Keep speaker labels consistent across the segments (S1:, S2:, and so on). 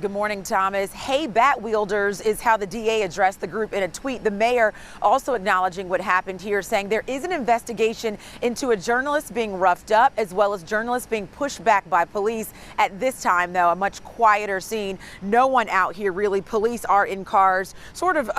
S1: Good morning, Thomas. Hey, bat wielders is how the DA addressed the group in a tweet. The mayor also acknowledging what happened here, saying there is an investigation into a journalist being roughed up as well as journalists being pushed back by police. At this time, though, a much quieter scene. No one out here, really. Police are in cars, sort of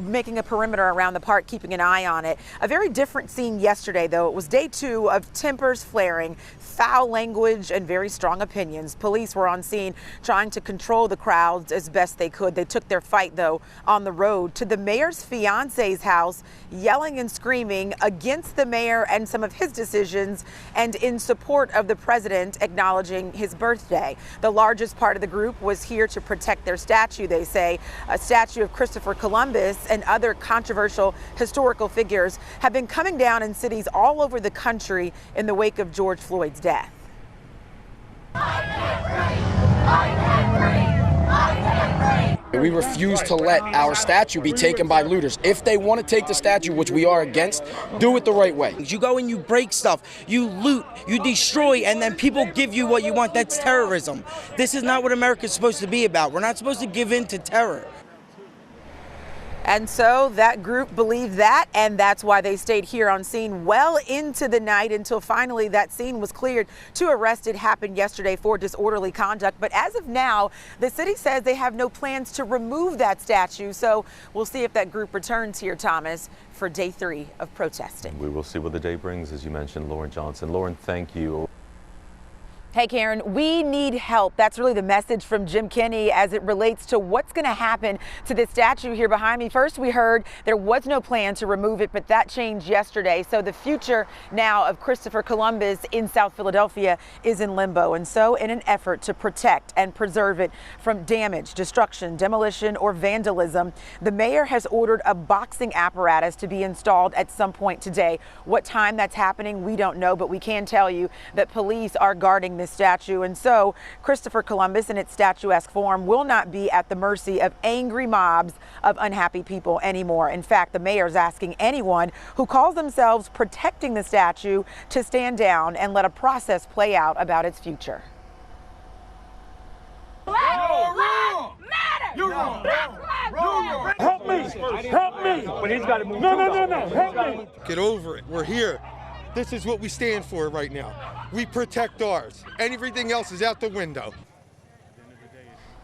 S1: making a perimeter around the park, keeping an eye on it. A very different scene yesterday, though. It was day 2 of tempers flaring, foul language, and very strong opinions. Police were on scene trying to control the crowds as best they could. They took their fight, though, on the road to the mayor's fiance's house, yelling and screaming against the mayor and some of his decisions and in support of the president, acknowledging his birthday. The largest part of the group was here to protect their statue, they say. A statue of Christopher Columbus and other controversial historical figures have been coming down in cities all over the country in the wake of George Floyd's death.
S2: I can't breathe. I can't breathe.
S3: We refuse to let our statue be taken by looters. If they want to take the statue, which we are against, do it the right way.
S4: You go and you break stuff, you loot, you destroy, and then people give you what you want. That's terrorism. This is not what America's supposed to be about. We're not supposed to give in to terror.
S1: And so that group believed that, and that's why they stayed here on scene well into the night until finally that scene was cleared. 2 arrests happened yesterday for disorderly conduct. But as of now, the city says they have no plans to remove that statue. So we'll see if that group returns here, Thomas, for day 3 of protesting.
S5: We will see what the day brings, as you mentioned, Lauren Johnson. Lauren, thank you.
S1: Hey, Karen, we need help. That's really the message from Jim Kenney as it relates to what's going to happen to this statue here behind me. First, we heard there was no plan to remove it, but that changed yesterday. So the future now of Christopher Columbus in South Philadelphia is in limbo. And so in an effort to protect and preserve it from damage, destruction, demolition, or vandalism, the mayor has ordered a boxing apparatus to be installed at some point today. What time that's happening, we don't know, but we can tell you that police are guarding this statue. And so Christopher Columbus in its statuesque form will not be at the mercy of angry mobs of unhappy people anymore. In fact, the mayor's asking anyone who calls themselves protecting the statue to stand down and let a process play out about its future.
S2: Black lives matter. You're wrong. Black lives matter.
S6: Help me! Help me! But he's got to move. No, help me!
S7: Get over it. We're here. This is what we stand for right now. We protect ours. Everything else is out the window.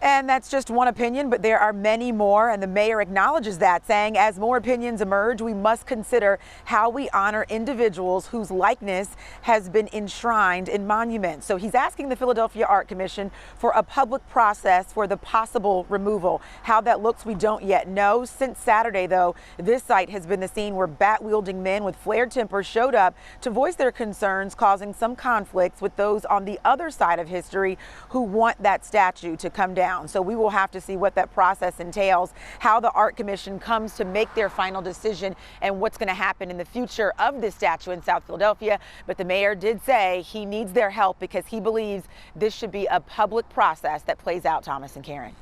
S1: And that's just one opinion, but there are many more, and the mayor acknowledges that, saying as more opinions emerge, we must consider how we honor individuals whose likeness has been enshrined in monuments. So he's asking the Philadelphia Art Commission for a public process for the possible removal. How that looks, we don't yet know. Since Saturday, though, this site has been the scene where bat-wielding men with flared tempers showed up to voice their concerns, causing some conflicts with those on the other side of history who want that statue to come down. So we will have to see what that process entails, how the Art Commission comes to make their final decision, and what's going to happen in the future of this statue in South Philadelphia. But the mayor did say he needs their help because he believes this should be a public process that plays out, Thomas and Karen.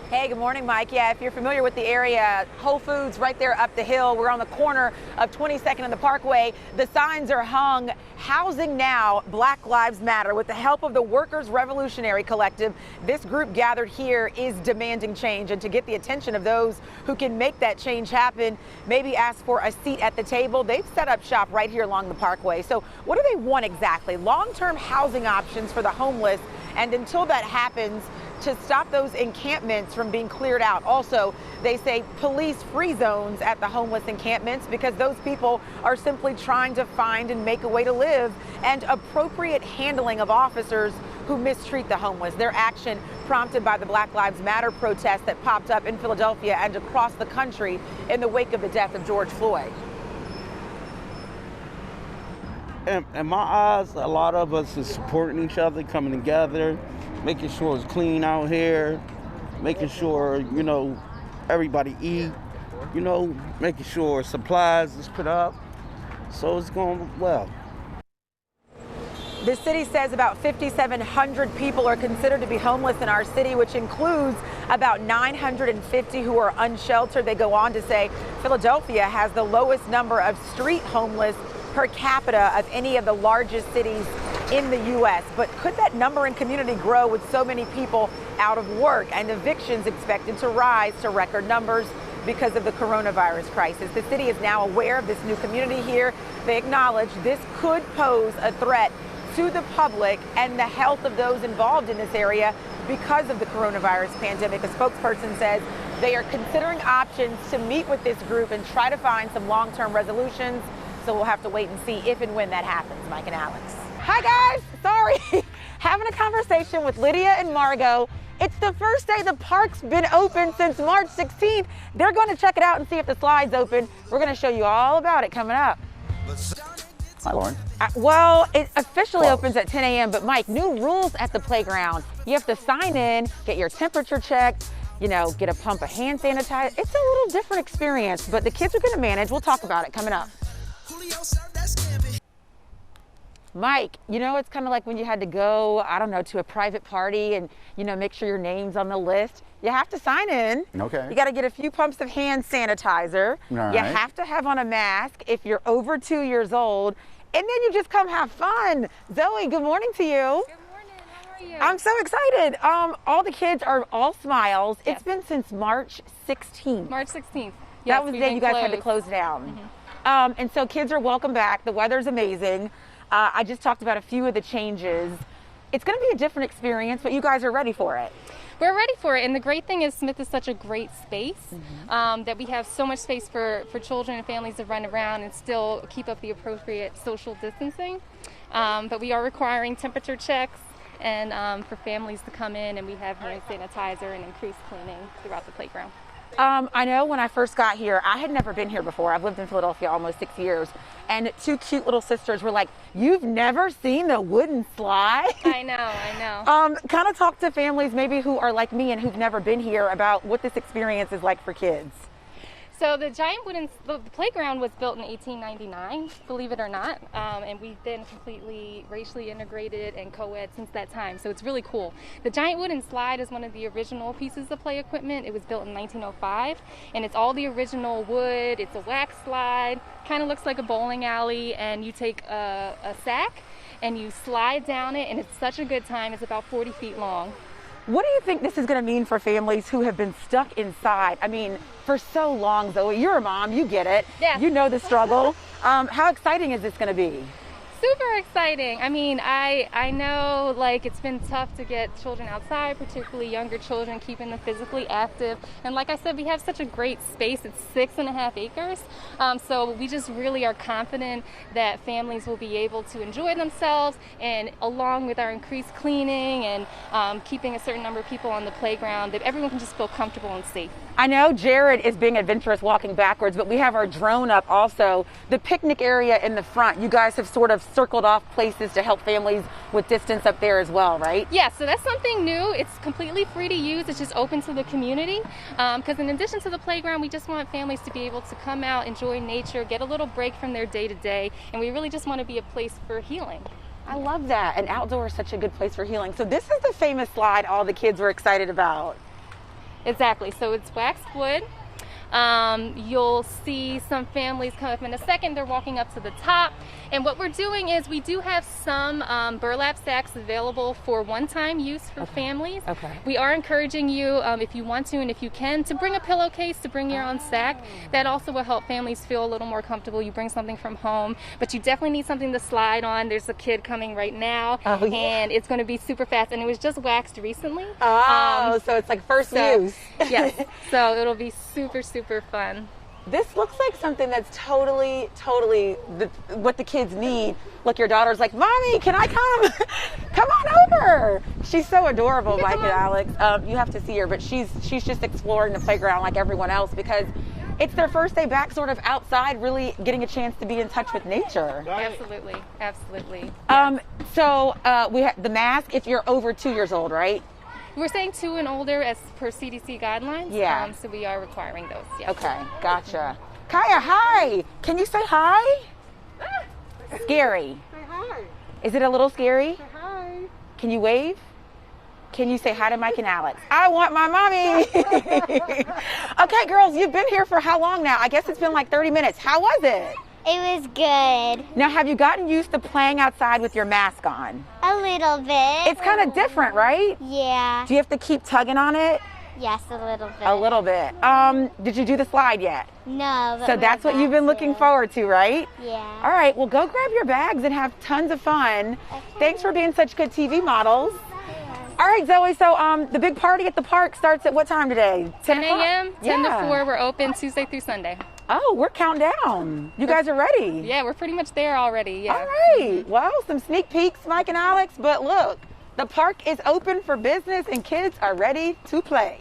S1: Hey, good morning, Mike. Yeah, if you're familiar with the area, Whole Foods right there up the hill. We're on the corner of 22nd and the Parkway. The signs are hung, housing now, Black Lives Matter. With the help of the Workers' Revolutionary Collective, this group gathered here is demanding change. And to get the attention of those who can make that change happen, maybe ask for a seat at the table, they've set up shop right here along the Parkway. So what do they want exactly? Long-term housing options for the homeless. And until that happens, to stop those encampments from being cleared out. Also, they say police-free zones at the homeless encampments because those people are simply trying to find and make a way to live, and appropriate handling of officers who mistreat the homeless. Their action prompted by the Black Lives Matter protest that popped up in Philadelphia and across the country in the wake of the death of George Floyd.
S6: In my eyes, a lot of us is supporting each other, coming together, making sure it's clean out here, making sure, everybody eat, making sure supplies is put up. So it's going well.
S1: The city says about 5,700 people are considered to be homeless in our city, which includes about 950 who are unsheltered. They go on to say Philadelphia has the lowest number of street homeless per capita of any of the largest cities in the U.S., but could that number and community grow with so many people out of work and evictions expected to rise to record numbers because of the coronavirus crisis? The city is now aware of this new community here. They acknowledge this could pose a threat to the public and the health of those involved in this area because of the coronavirus pandemic. A spokesperson says they are considering options to meet with this group and try to find some long-term resolutions. So we'll have to wait and see if and when that happens. Mike and Alex. Hi guys, sorry. Having a conversation with Lydia and Margot. It's the first day the park's been open since March 16th. They're going to check it out and see if the slide's open. We're going to show you all about it coming up.
S8: Hi, Lauren.
S1: Well, it officially opens at 10 a.m., but Mike, new rules at the playground. You have to sign in, get your temperature checked, you know, get a pump of hand sanitizer. It's a little different experience, but the kids are going to manage. We'll talk about it coming up. Mike, you know, it's kind of like when you had to go, I don't know, to a private party and, you know, make sure your name's on the list. You have to sign in.
S8: Okay.
S1: You got to get a few pumps of hand sanitizer.
S8: All right.
S1: You have to have on a mask if you're over 2 years old. And then you just come have fun. Zoe, good morning to you.
S9: Good morning, how are you?
S1: I'm so excited. All the kids are all smiles.
S9: Yes.
S1: It's been since March 16th.
S9: March 16th. Yes,
S1: That was the day you guys had to close down. And so kids are welcome back. The weather's amazing. I just talked about a few of the changes. It's going to be a different experience, but you guys are ready for it.
S9: We're ready for it, and the great thing is Smith is such a great space that we have so much space for children and families to run around and still keep up the appropriate social distancing. But we are requiring temperature checks and for families to come in, and we have hand sanitizer and increased cleaning throughout the playground.
S1: I know when I first got here, I had never been here before. I've lived in Philadelphia almost 6 years. And two cute little sisters were like, "You've never seen the wooden slide?"
S9: I know.
S1: Kind of talk to families maybe who are like me and who've never been here about what this experience is like for kids.
S9: So the giant wooden the playground was built in 1899, believe it or not, and we've been completely racially integrated and co-ed since that time, so it's really cool. The giant wooden slide is one of the original pieces of play equipment. It was built in 1905, and it's all the original wood. It's a wax slide, kind of looks like a bowling alley, and you take a sack and you slide down it, and it's such a good time. It's about 40 feet long.
S1: What do you think this is going to mean for families who have been stuck inside? I mean, for so long, Zoe, you're a mom, you get it.
S9: Yeah.
S1: You know the struggle. How exciting is this going to be?
S9: Super exciting. I mean, I know like it's been tough to get children outside, particularly younger children, keeping them physically active. And like I said, we have such a great space. It's 6.5 acres. So we just really are confident that families will be able to enjoy themselves, and along with our increased cleaning and keeping a certain number of people on the playground, that everyone can just feel comfortable and safe.
S1: I know Jared is being adventurous walking backwards, but we have our drone up also. The picnic area in the front, you guys have sort of circled off places to help families with distance up there as well, right?
S9: Yeah, so that's something new. It's completely free to use. It's just open to the community. Because in addition to the playground, we just want families to be able to come out, enjoy nature, get a little break from their day-to-day, and we really just want to be a place for healing.
S1: I love that. And outdoor is such a good place for healing. So this is the famous slide all the kids were excited about.
S9: Exactly. So it's waxed wood. You'll see some families come up in a second. They're walking up to the top. And what we're doing is we do have some burlap sacks available for one-time use for families.
S1: Okay.
S9: We are encouraging you, if you want to and if you can, to bring a pillowcase, to bring your own sack. That also will help families feel a little more comfortable. You bring something from home, but you definitely need something to slide on. There's a kid coming right now, and it's going to be super fast. And it was just waxed recently.
S1: Oh, so it's like first use.
S9: Yes. So it'll be super, super fun.
S1: This looks like something that's totally what the kids need. Look, your daughter's like, "Mommy, can I come?" Come on over. She's so adorable, Mike and Alex. You have to see her, but she's just exploring the playground like everyone else because it's their first day back sort of outside, really getting a chance to be in touch with nature.
S9: Absolutely, absolutely.
S1: So we have the mask if you're over 2 years old, right?
S9: We're saying 2 and older as per CDC guidelines.
S1: Yeah.
S9: So we are requiring those. Yes.
S1: Okay, gotcha. Kaya, hi. Can you say hi? Scary.
S2: Say hi.
S1: Is it a little scary?
S2: Say hi.
S1: Can you wave? Can you say hi to Mike and Alex? I want my mommy. Okay, girls, you've been here for how long now? I guess it's been like 30 minutes. How was it?
S10: It was good.
S1: Now, have you gotten used to playing outside with your mask on?
S10: A little bit.
S1: It's kind of different, right?
S10: Yeah.
S1: Do you have to keep tugging on it?
S10: Yes, a little bit.
S1: A little bit. Did you do the slide yet?
S10: No. But
S1: so that's what you've been looking forward to, right?
S10: Yeah.
S1: All right, well, go grab your bags and have tons of fun.
S10: Okay.
S1: Thanks for being such good TV models. All right, Zoe, so the big party at the park starts at what time today?
S9: 10 a.m., 10
S1: yeah.
S9: to 4. We're open Tuesday through Sunday.
S1: Oh, we're counting down. You guys are ready?
S9: Yeah, we're pretty much there already. Yeah.
S1: All right. Well, some sneak peeks, Mike and Alex, but look, the park is open for business and kids are ready to play.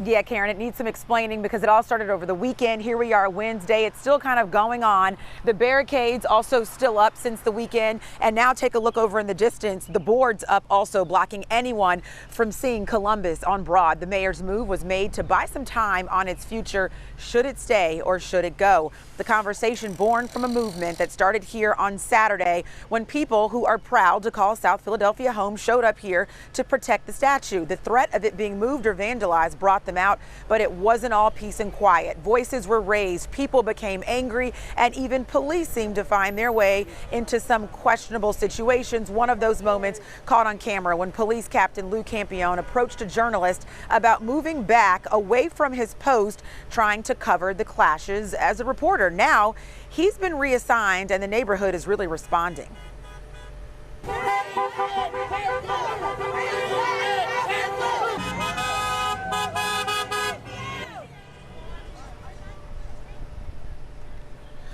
S1: Yeah, Karen, it needs some explaining because it all started over the weekend. Here we are Wednesday. It's still kind of going on. The barricades also still up since the weekend. And now take a look over in the distance. The boards up also blocking anyone from seeing Columbus on Broad. The mayor's move was made to buy some time on its future. Should it stay or should it go? The conversation born from a movement that started here on Saturday when people who are proud to call South Philadelphia home showed up here to protect the statue. The threat of it being moved or vandalized brought them out, but it wasn't all peace and quiet. Voices were raised, people became angry, and even police seemed to find their way into some questionable situations. One of those moments caught on camera when Police Captain Lou Campione approached a journalist about moving back away from his post, trying to cover the clashes as a reporter. Now, he's been reassigned and the neighborhood is really responding.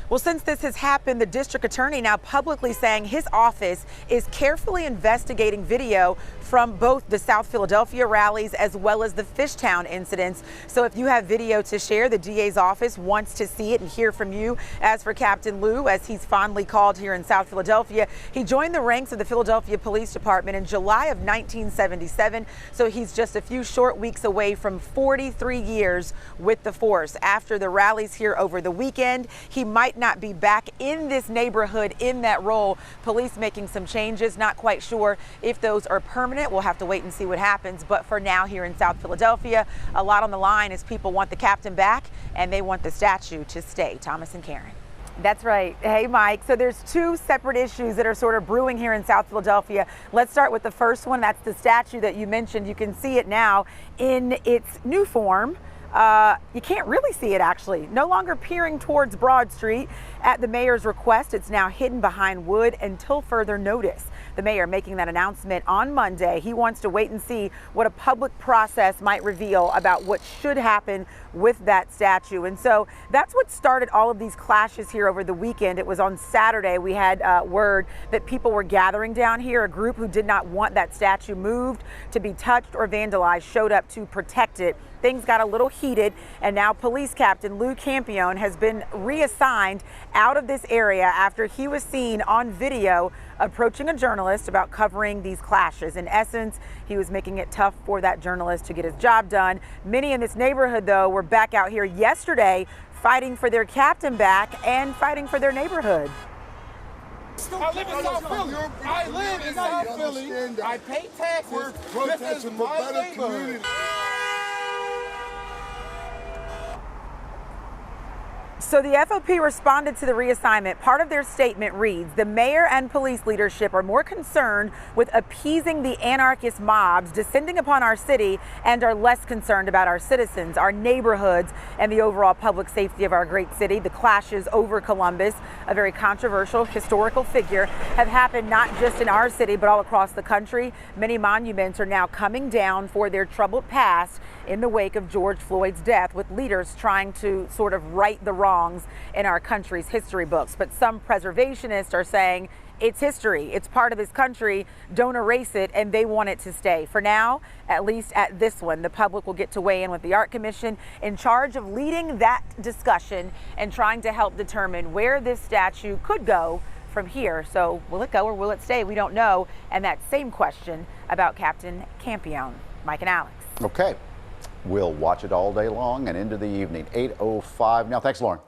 S1: Well, since this has happened, the district attorney now publicly saying his office is carefully investigating video from both the South Philadelphia rallies as well as the Fishtown incidents. So if you have video to share, the DA's office wants to see it and hear from you. As for Captain Lou, as he's fondly called here in South Philadelphia, he joined the ranks of the Philadelphia Police Department in July of 1977. So he's just a few short weeks away from 43 years with the force. After the rallies here over the weekend, he might not be back in this neighborhood in that role. Police making some changes, not quite sure if those are permanent. We'll have to wait and see what happens. But for now here in South Philadelphia, a lot on the line as people want the captain back and they want the statue to stay. Thomas and Karen. That's right. Hey, Mike. So there's two separate issues that are sort of brewing here in South Philadelphia. Let's start with the first one. That's the statue that you mentioned. You can see it now in its new form. You can't really see it actually. No longer peering towards Broad Street. At the mayor's request, it's now hidden behind wood until further notice. The mayor making that announcement on Monday. He wants to wait and see what a public process might reveal about what should happen with that statue. And so that's what started all of these clashes here over the weekend. It was on Saturday. We had word that people were gathering down here. A group who did not want that statue moved, to be touched or vandalized, showed up to protect it. Things got a little heated, and now Police Captain Lou Campione has been reassigned out of this area after he was seen on video approaching a journalist about covering these clashes. In essence, he was making it tough for that journalist to get his job done. Many in this neighborhood, though, were back out here yesterday fighting for their captain back and fighting for their neighborhood.
S2: I live in South Philly. I live in South Philly. I pay taxes.
S11: We're protesting for better community.
S1: So the FOP responded to the reassignment. Part of their statement reads, the mayor and police leadership are more concerned with appeasing the anarchist mobs descending upon our city and are less concerned about our citizens, our neighborhoods, and the overall public safety of our great city. The clashes over Columbus, a very controversial historical figure, have happened not just in our city, but all across the country. Many monuments are now coming down for their troubled past in the wake of George Floyd's death, with leaders trying to sort of right the wrongs in our country's history books. But some preservationists are saying it's history, it's part of this country, don't erase it, and they want it to stay. For now, at least at this one, the public will get to weigh in with the Art Commission in charge of leading that discussion and trying to help determine where this statue could go from here. So will it go or will it stay? We don't know. And that same question about Captain Campione. Mike and Alex.
S8: Okay. We'll watch it all day long and into the evening. 8:05 now. Thanks, Lauren.